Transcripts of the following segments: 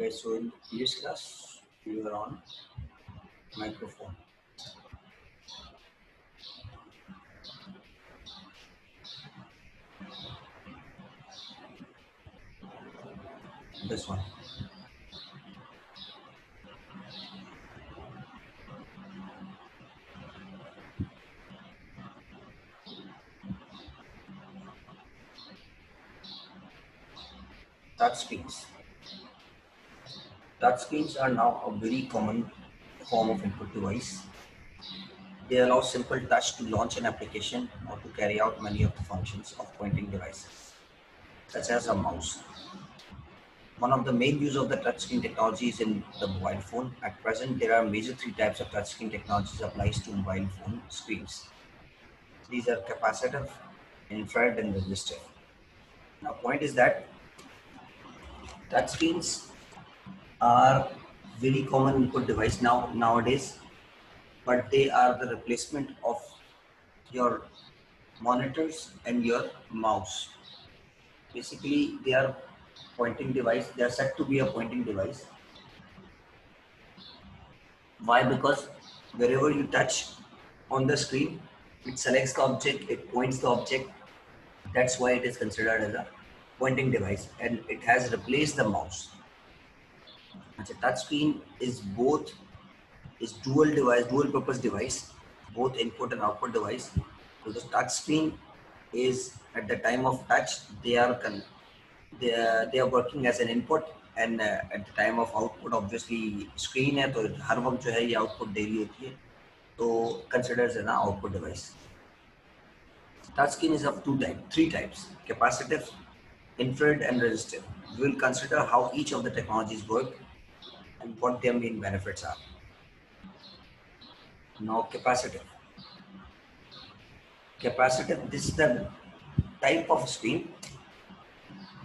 Okay, so in the previous class, we were on microphone. This one. Touchscreens. Touchscreens are now a very common form of input device. They allow simple touch to launch an application or to carry out many of the functions of pointing devices, such as a mouse. One of the main use of the touchscreen technology is in the mobile phone. At present, there are major three types of touchscreen technologies applies to mobile phone screens. These are capacitive, infrared, and resistive. Now, point is that touchscreens are very common input device nowadays, but they are the replacement of your monitors and your mouse. Basically, they are pointing device. They are said to be a pointing device. Why? Because wherever you touch on the screen, it selects the object, it points the object. That's why it is considered as a pointing device, and it has replaced the mouse. A touch screen is dual purpose device, both input and output device. So the touch screen is at the time of touch they are working as an input, and at the time of output obviously screen है तो हर वक्त जो है ये output दे रही होती है तो considered as an output device. Touch screen is of three types: capacitive, infrared, and resistive. We will consider how each of the technologies work and what their main benefits are. Now, capacitive. Capacitive, this is the type of screen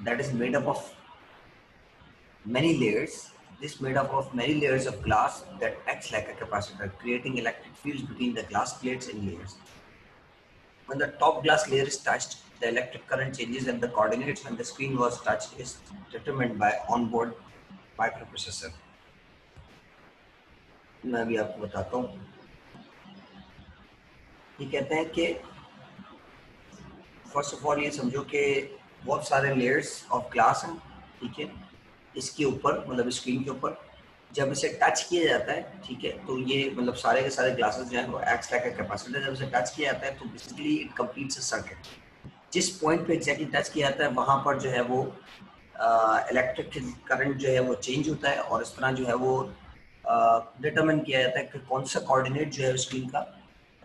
that is made up of many layers. This made up of many layers of glass that acts like a capacitor, creating electric fields between the glass plates and layers. When the top glass layer is touched, the electric current changes, and the coordinates when the screen was touched is determined by onboard microprocessor. मैं अभी आपको बताता हूँ. ये कहते हैं कि first of all ये समझो कि बहुत सारे लेयर्स ऑफ ग्लास हैं, ठीक है. इसके ऊपर मतलब स्क्रीन के ऊपर जब इसे टच किया जाता है, ठीक है, तो ये मतलब सारे के सारे ग्लासेस जो हैं वो एक्ट्स लाइक अ कैपेसिटर. जब इसे टच किया जाता है तो basically it completes a circuit. जिस पॉइंट पे एग्जैक्टली टच किया जाता है वहां पर जो है वो इलेक्ट्रिक करंट जो है वो चेंज होता है, और इस तरह जो है वो डिटरमिन किया जाता है कि कौन सा कोऑर्डिनेट जो है स्क्रीन का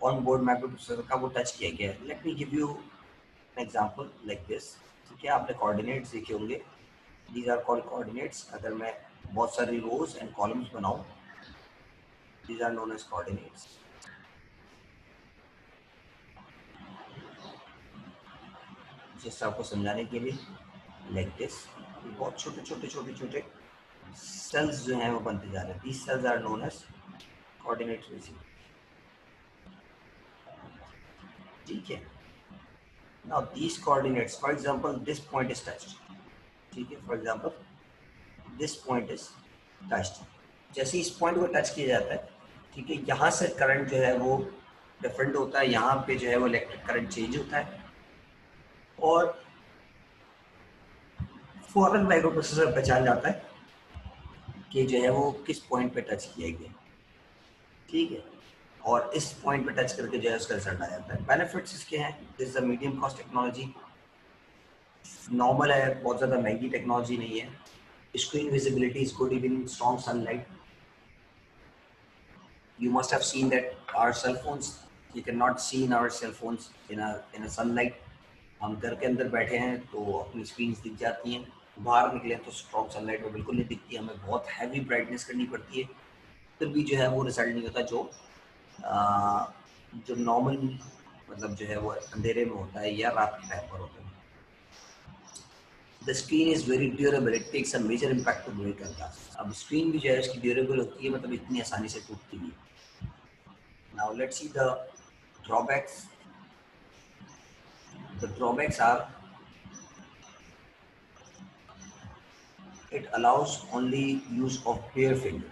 ऑन बोर्ड माइक्रोप्रोसेसर का वो टच किया गया है. Let me give you an example like this. ठीक है, आपने कोऑर्डिनेट्स देखे होंगे. These are called coordinates. अगर मैं बहुत सारी रोज एंड कॉलम्स बनाऊं, these are known as coordinates. Just आपको समझाने के लिए लाइक दिस, बहुत छोटे छोटे छोटे छोटे सेल्स जो हैं वो बनते जा रहे हैं. These cells are known as coordinates basically. ठीक है. Now these coordinates, for example, this point is touched. ठीक है, for example, this point is touched. जैसे इस पॉइंट को टच किया जाता है, ठीक है, यहाँ से करंट जो है वो डिफरेंट होता है. यहाँ पे जो है वो इलेक्ट्रिक करंट चेंज होता है और फौरन माइक्रोप्रोसेसर पहचान जाता है कि जो है वो किस पॉइंट पे टच किया गया. ठीक है, और इस पॉइंट पे टच करके जो है उसका रिजल्ट आ जाता है. बेनिफिट्स इसके हैं. This is a medium cost technology. Normal है, बहुत ज़्यादा महंगी टेक्नोलॉजी नहीं है. Screen visibility is good even in strong sunlight. You must have seen that our cell phones, you cannot see in our cell phones in a sunlight. हम घर के अंदर बैठे हैं तो अपनी स्क्रीन्स दिख जाती हैं. बाहर निकले तो स्ट्रॉन्ग सनलाइट में बिल्कुल नहीं दिखती. हमें बहुत हैवी ब्राइटनेस करनी पड़ती है, फिर भी जो है वो रिजल्ट नहीं होता जो नॉर्मल मतलब जो है वो अंधेरे में होता है या रात के टाइम पर होता है. The screen is very durable. It takes a major impact to break a glass. अब स्क्रीन भी जो है उसकी ड्यूरेबल होती है, मतलब इतनी आसानी से टूटती नहीं. Now let's see the drawbacks. The drawbacks are it allows only use of bare finger.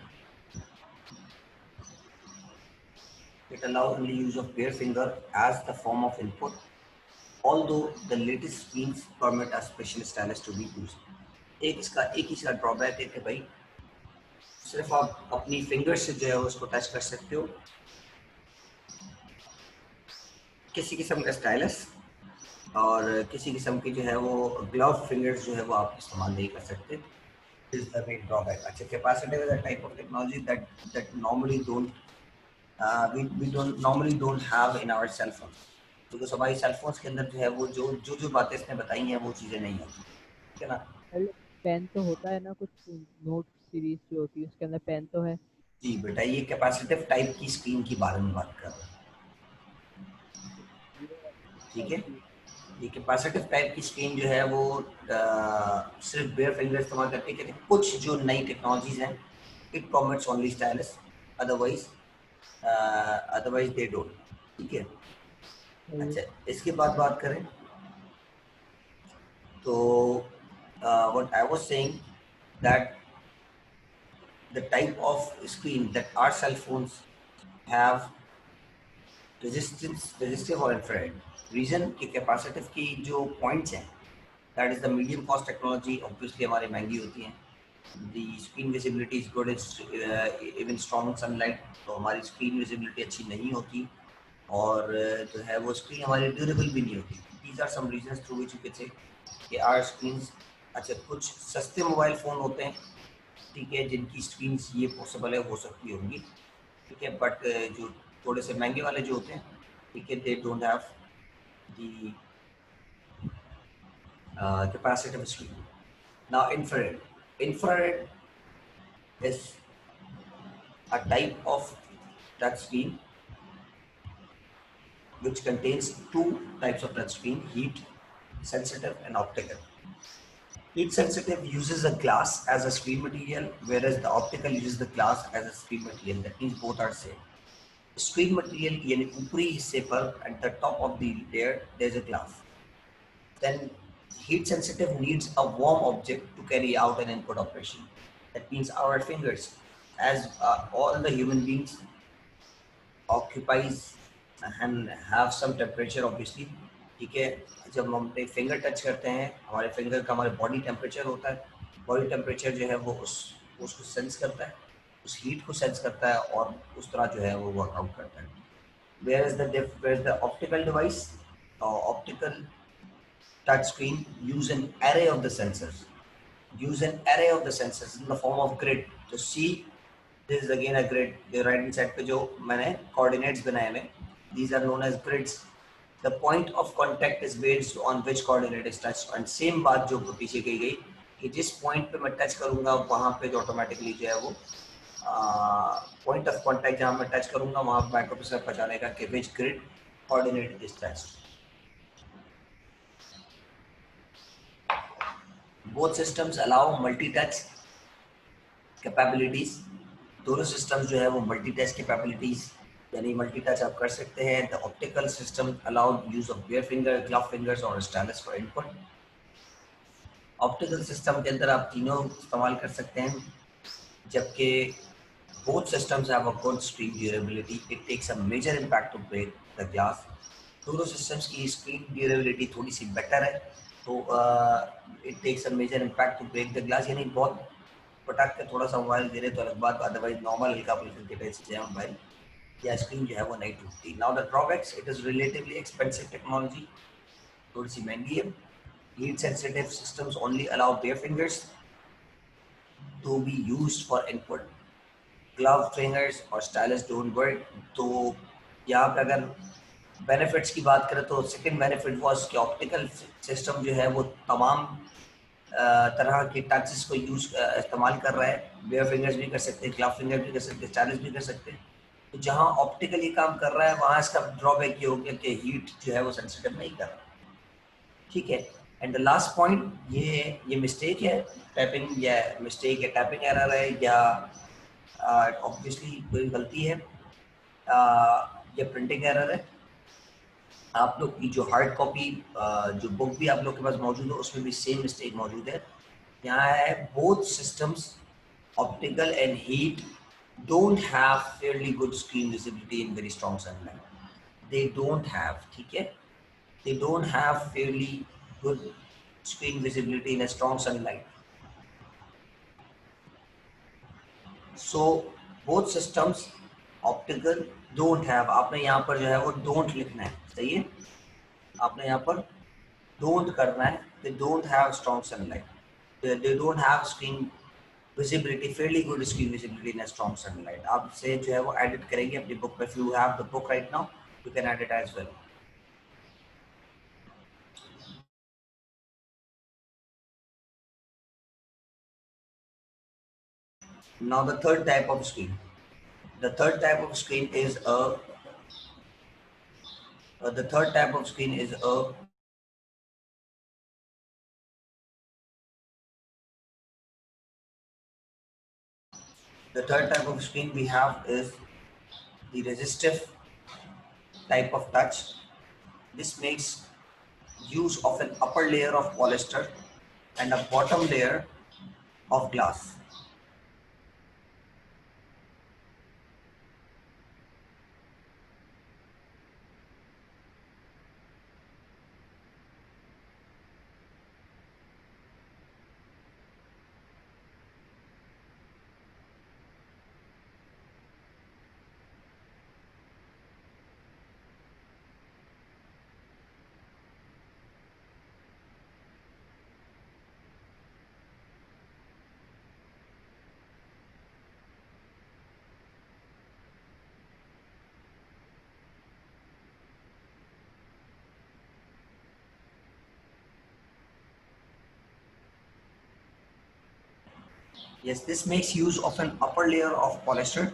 It allows only use of bare finger as the form of input, although the latest screens permit a special stylus to be used. एक इसका drawback है कि भाई सिर्फ आप अपनी finger से जो है उसको टच कर सकते हो, किसी किस्म का स्टाइलस और किसी किस्म की जो है वो ग्लव फिंगर्स जो है वो आप इस्तेमाल नहीं कर सकते. This is the main drawback. अच्छा, capacitive is a type of technology that normally we don't normally don't have in our cell phones. because हमारी सेल फोन्स के अंदर जो है वो जो बातें इसने बताई हैं वो चीज़ें नहीं होती, ठीक है ना. पेन तो होता है ना, कुछ नोट सीरीज जो होती है उसके अंदर पेन तो है. जी बेटा, ये कैपेसिटिव टाइप की स्क्रीन की बारे में बात कर रहा हूँ, ठीक है. ये कैपेसिटिव टाइप की स्क्रीन जो है वो सिर्फ बेयर फिंगर इस्तेमाल करके कहते हैं. कुछ जो नई टेक्नोलॉजीज हैं, it permits only stylus, otherwise they don't, ठीक है. अच्छा, इसके बाद बात करें तो what I was saying that the type of screen that our cell phones have resistive or infrared. Reason कि capacitive की जो points हैं, that is the medium cost technology, obviously हमारी महंगी होती हैं. The screen visibility is good, it's even strong sunlight, तो हमारी screen visibility अच्छी नहीं होती और जो है वो screen हमारी durable भी नहीं होती. These are some reasons through which you can say कि our screens. अच्छा, कुछ सस्ते मोबाइल फ़ोन होते हैं, ठीक है, जिनकी स्क्रीन्स ये पॉसिबल है, हो सकती होंगी, ठीक है, बट जो थोड़े से महंगे वाले जो होते हैं, ठीक है, they don't have the capacitive screen. Now infrared is a type of touch screen which contains two types of touch screen: heat sensitive and optical. Heat sensitive uses a glass as a screen material, whereas the optical uses the glass as a screen material. That means both are same. Screen material यानी ऊपरी हिस्से पर at the top of the layer there is a glass. Then heat sensitive needs a warm object to carry out an input operation. That means our fingers, as all the human beings occupies and have some temperature obviously, ठीक है. जब हम अपने finger touch करते हैं, हमारे finger का हमारे बॉडी टेम्परेचर होता है. बॉडी टेम्परेचर जो है वो उसको सेंस करता है, उस हीट को सेंस करता है और उस तरह जो है वो वर्कआउट करता है. whereas the optical device or optical touch screen use an array of the sensors in the form of grid. तो see, this is again a grid. The right hand side पे जो मैंने coordinates बनाए हैं, these are known as grids. The point of contact is based on which coordinate is touched. And same बात जो पीछे कही गई कि जिस point पे मैं टच करूँगा वहाँ पे जो ऑटोमेटिकली जो है वो पॉइंट ऑफ कॉन्टैक्ट जहाँ मैं टच करूँगा वहाँ पे माइक्रोप्रोसेसर पहचानेगा कि which grid coordinate is touched. Both systems allow multi-touch capabilities. दोनों systems जो है वो multi-touch capabilities यानी multi-touch आप कर सकते हैं. The optical system allow use of bare finger, glove fingers or stylus for input. Optical system के अंदर आप तीनों इस्तेमाल कर सकते हैं, जबकि both systems have a good screen durability. It takes a major impact to break the glass. दोनों systems की screen durability थोड़ी सी better है, तो it takes a major impact to break the glass. यानी बहुत पटाख के थोड़ा सा मोबाइल गिरे तो अलग बात, अदरवाइज नॉर्मल हल्का फुल्का गिरे से मोबाइल या स्क्रीन जो है वो नहीं टूटती. Now the drawbacks, it is relatively expensive technology, थोड़ी सी महंगी है. Heat sensitive systems only allow bare fingers to be used for input. Glove fingers और stylus don't work. तो यहाँ पे अगर बेनिफिट्स की बात करें तो सेकंड बेनिफिट वाज कि ऑप्टिकल सिस्टम जो है वो तमाम तरह के टचेस को इस्तेमाल कर रहा है. बेयर फिंगर्स भी कर सकते हैं, ग्लव फिंगर भी कर सकते हैं, स्टाइलस भी कर सकते हैं. तो जहाँ ऑप्टिकली काम कर रहा है वहाँ इसका ड्रॉबैक ये हो गया कि हीट जो है वो सेंसिटिव नहीं कर रहा, ठीक है. एंड द लास्ट पॉइंट, ये मिस्टेक है टाइपिंग या मिस्टेक है टाइपिंग एरर है या ऑब्वियसली कोई गलती है या प्रिंटिंग एरर है. आप लोग की जो हार्ड कॉपी जो बुक भी आप लोग के पास मौजूद है उसमें भी सेम मिस्टेक मौजूद है. यहाँ है both systems, optical and heat, don't have fairly good screen visibility in very strong sunlight. They don't have, ठीक है, they don't have fairly good screen visibility in a strong sunlight. So both systems, optical, don't have, आपने यहाँ पर जो है वो don't लिखना है, सही है, आपने यहाँ पर don't करना है, they don't have strong sunlight, they don't have screen visibility, fairly good screen visibility in a strong sunlight. आप से जो है वो edit करेंगे अपनी book में. If you have the book right now, you can edit as well. Now the third type of screen. The third type of screen is a the third type of screen is a the third type of screen we have is the resistive type of touch. This makes use of an upper layer of polyester and a bottom layer of glass. Yes, this makes use of an upper layer of polyester.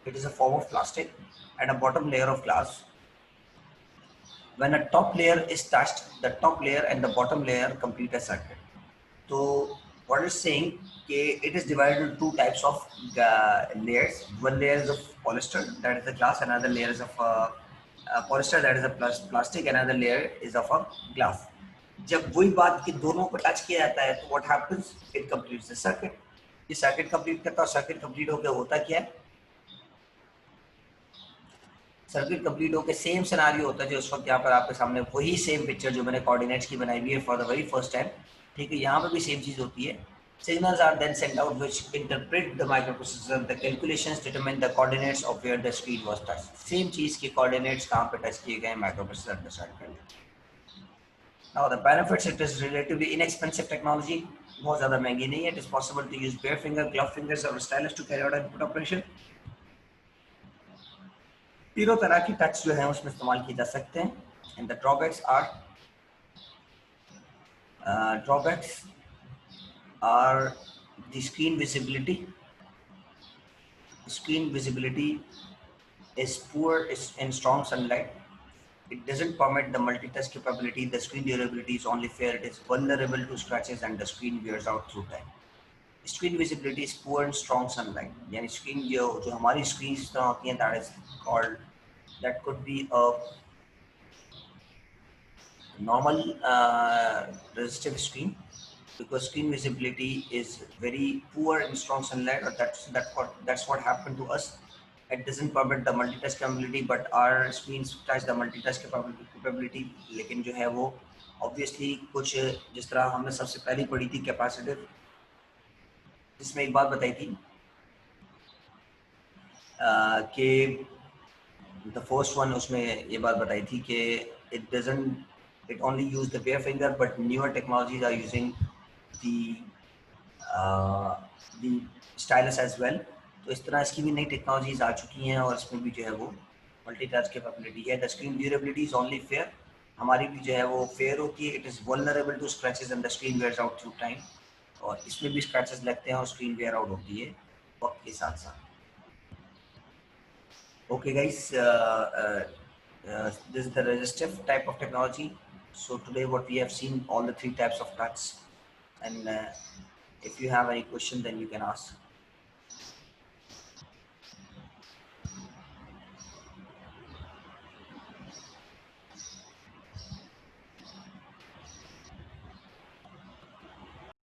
It is a form of plastic, and a bottom layer of glass. When a top layer is touched, the top layer and the bottom layer complete a circuit. So what it's saying, it is divided into two types of layers. One layer is of polyester, that is the glass. Another layer is of polyester, that is a plastic. Another layer is of a glass. जब वही बात कि दोनों को touch किया जाता है तो what happens? It completes the circuit. ये सर्किट कंप्लीट करता है. सर्किट कंप्लीट होकर होता क्या है? सर्किट कंप्लीट होकर सेम सिनेरियो होता है जो उस वक्त यहाँ पर आपके सामने वही सेम पिक्चर जो मैंने कोऑर्डिनेट्स की बनाई हुई है for the very first time. ठीक है, यहाँ पर भी सेम चीज होती है. Signals are then sent out which interpret the microprocessor. The calculations determine the coordinates of where the screen was touched. Same चीज के coordinates कहाँ पे टच किए गए माइक्रोप्रोसेसर डिसाइड कर लेते हैं. Now the benefits, it is relatively inexpensive technology. बहुत ज़्यादा महंगी नहीं है. It is possible to use bare finger, glove fingers or stylus to carry out input operation. तीनों तरह की टच जो है उसमें इस्तेमाल किए जा सकते हैं. And the drawbacks are the screen visibility. Screen visibility is poor in strong sunlight. It doesn't permit the multitask capability. The screen durability is only fair. It is vulnerable to scratches and the screen wears out through time. Screen visibility is poor in strong sunlight. यानी screen जो हमारी screens इस तरह होती हैं, that is called, that could be a normal resistive screen, because screen visibility is very poor in strong sunlight, or that's what happened to us. It doesn't permit the multitask capability, but our screens touch the multitask capability. लेकिन जो है वो obviously कुछ जिस तरह हमने सबसे पहले पढ़ी थी कैपेसिटिव, जिसमें एक बात बताई थी कि the first one, उसमें ये बात बताई थी कि it only use the bare finger, but newer technologies are using the stylus as well. तो इस तरह इसकी भी नई टेक्नोलॉजीज आ चुकी हैं और इसमें भी जो है वो मल्टीटास्क कैपेबिलिटी है. The screen durability is only fair. हमारी भी जो है वो फेयर होती है. It is vulnerable to scratches and the screen wears out through time. और इसमें भी स्क्रैचेस लगते हैं और स्क्रीन वेयर आउट होती है वक्त के साथ साथ. Okay guys, this is the resistive type of technology. So today what we have seen all the three types of touch, and if you have any question then you can ask.